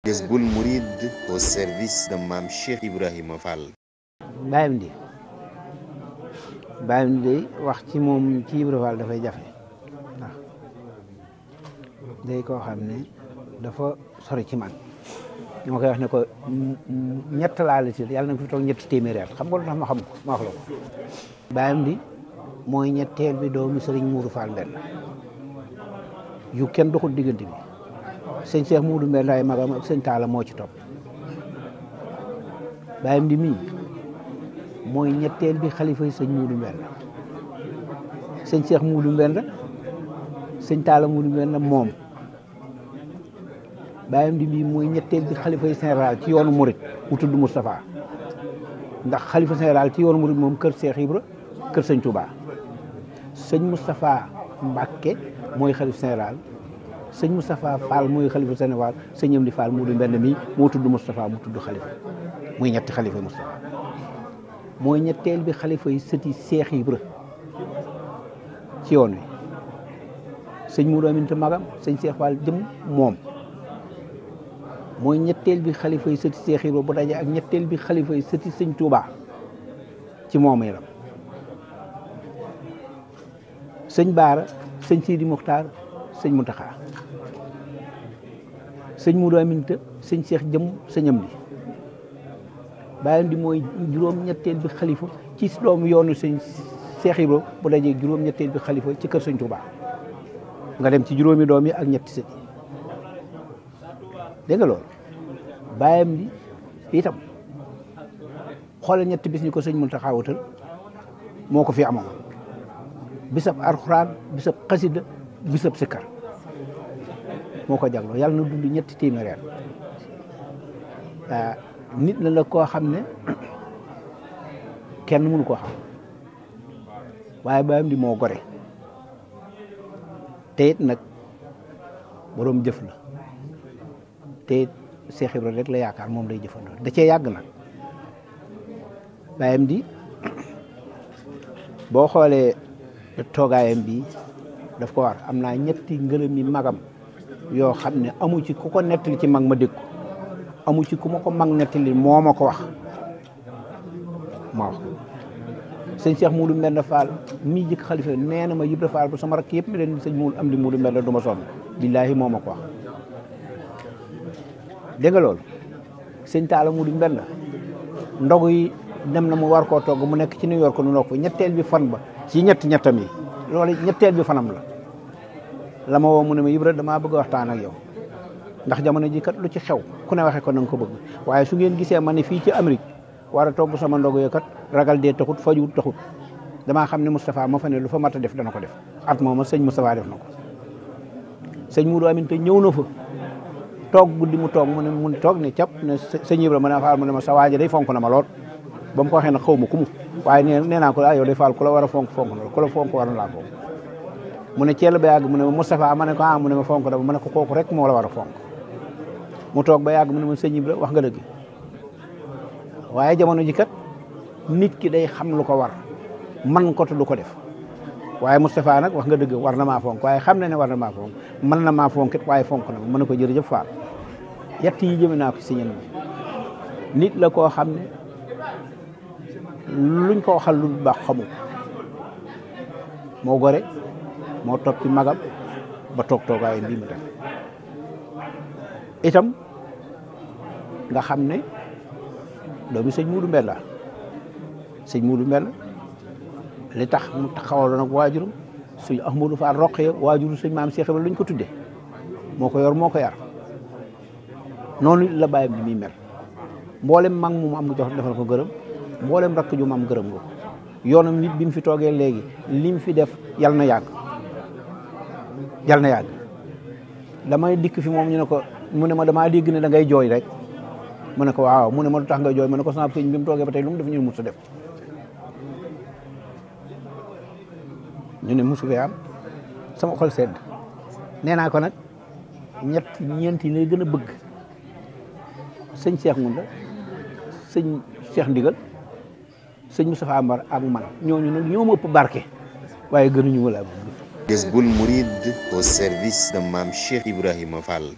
Jazboul Mouride au service de Mame Cheikh Ibrahima Fall. Baayam di wax ci moom ci Ibra Fall dafay jafe ndax day koo xam ne dafa sori ci man ñu ma koy wax ne ko ñett laa la ci yàlla na ko fi toog ñetti téeméeri at xam nga lu tax ma xam ko ma wax la ko. Baayam di mooy ñetteel bi doomu sëriñ Moudou Fall Mbenn yu kenn doxul diggante bi sëñ Cheikh Moudou Mbenn ay magam ak sëñ Talla moo ci topp. Baayam di mii mooy ñetteel bi xalifa yi sëñ Moudou Mbenn sëñ Cheikh Moudou Mbenn sëñ Talla Moudou Mbenn moom. Baayam di bii mooy ñetteel bi xalifa yi général ci yoonu Mouride mu tudd Moustapha ndax xalifa général ci yoonu Mouride moom kër Cheikh Ibra kër sëñ Touba sëñ Moustapha Mbacke mooy xalifa général sëñ Moustapha Fall mooy xalifa général sëñ Amdi Fall Moudou Mbenn mi moo tudd Moustapha mu tudd xalifa muy ñetti xalifa Moustapha mooy ñetteel bi xalifa yi sëti Cheikh Ibra ci yoon wi sëñ Moudou Aminta magam sëñ Cheikh Fall jëm moom mooy ñetteel bi xalifa yi sëti Cheikh Ibra bu daje ak ñetteel bi xalifa yi sëti sëñ Touba ci moom yaram sëñ Baara sëñ Sidi Muxtaar sëñ Muntaxa sëñ Moudou Aminta sëñ Cheikh jëm sëñ Amdi Baayam di mooy juróom ñetteel bi xalifa ci doomu yoonu sëñ Cheikh Ibra bu dajee juróom ñetteel bi xalifa ci kër sëñ Touba nga dem ci juróomi doom yi ak ñetti sët yi dégg nga loolu. Baayam di itam xoolal ñetti bis ñu ko sëñ Muntaxa wutal moo ko fi amoon bisab alxuraan bisab xasida bisab sikkar moo ko jagloo yàlla na dund ñetti téeméeri at nit la koo xam ne kenn mënu koo xam waaye Baayam di moo gore te it nag boroom jëf la te it Cheikh Ibra rek la yaakaar moom lay jëfandoo da cee yàgg nag Baayam di boo xoolee toogaayam bi daf ko war am naa ñetti ngërëmi magam yoo xam ne amu ci ku ko nettali ci mag ma dégg ko amu ci ku ma ko mag nettali moo ma ko wax ma wax sëñ Cheikh Moudou Mbenn Fall mii jëkk xalifa nee na ma Ibra Fall bu sama rakk yëpp mi leen sëñ Moudou am di Moudou Mbenn du ma sonn billaahi moo ma ko wax dégg nga loolu sëñ Talla Moudou Mbenn ndogu yi dem na mu war koo togg mu nekk ci New York nu nokk ñetteel bi fan ba ci ñettam yi loolu ñetteel bi fanam la ma woo mu ne ma Ibra damaa bëgg a waxtaan ak yow ndax jamono ji kat lu ci xew ku ne waxee ko na nga ko bëgg waaye su ngeen gisee ma ne fii ci Amérique war a togg sama ndogu yo kat ragal dee taxut fajuwut taxut damaa xam ne Moustapha ma fa ne lu fa mat a def dana ko def at mooma sëñ Moustapha def na ko sëñ Moudou Aminta ñëw na fa toog guddi mu toog mu toog ne cap ne sëñ Ibra ma ne Fall mu ne ma sa waaji day fonk na ma lool ba mu ko waxee nag xaw ma ku mu waaye nee naa ko yow day Fall ku la war a fonk na ku la fonk war na laa fonk mu ne ceel ba yàgg mu ne ma Moustapha ma ne ko mu ne ma fonk na ma ne ko kooku rek moo la war a fonk mu toog ba yàgg mu ne ma sëñ Ibra wax nga dëgg waaye jamono ji kat nit ki day xam lu ko war man ko te du ko def waaye Moustapha nag wax nga dëgg war na maa fonk waaye xam na ne war na maa fonk mën na maa fonk it waaye fonk na ma mën na ko jërëjëf Fall yett yi jëme naa ko si ñen nit la koo xam ne luñ ko waxal lu baax xamu moo gore moo toppi magam ba toog toogaay bii mu def itam nga xam ne doomi sëñ Moudou Mbenn la sëñ Moudou Mbenn li tax mu taxawaloon ak waajurum sëñ Ahmadou Fall Roqe waajuru sëñ maam Cheikh Ibra luñ ko tudde moo ko yor moo ko yar noonu la Baayam di muy mel mboolem mag mu am nga jox defal ko gërëm mboolem rakk ju mu am gërëm nga ko yoonam nit bi mu fi toogee léegi li mu fi def yal na yàgg damay dikk fi moom ñu ne ko mu ne ma damaa dégg ne da ngay jooy rek mu ne ko waaw mu ne ma lu tax nga jooy mu ne ko sama sëñ bi mu toogee ba tey lu mu def ñu mus a def ñu ne musu fee am sama xol sedd nee naa ko nag ñeent yi lay gën a bëgg sëñ Cheikh Ngounda sëñ Cheikh Ndigal sëñ Moustapha Mbar ak man ñooñu nag ñoo ma ëpp barke waaye gënuñu wala Jazboul Mouride au service de Mame Cheikh Ibrahima Fall.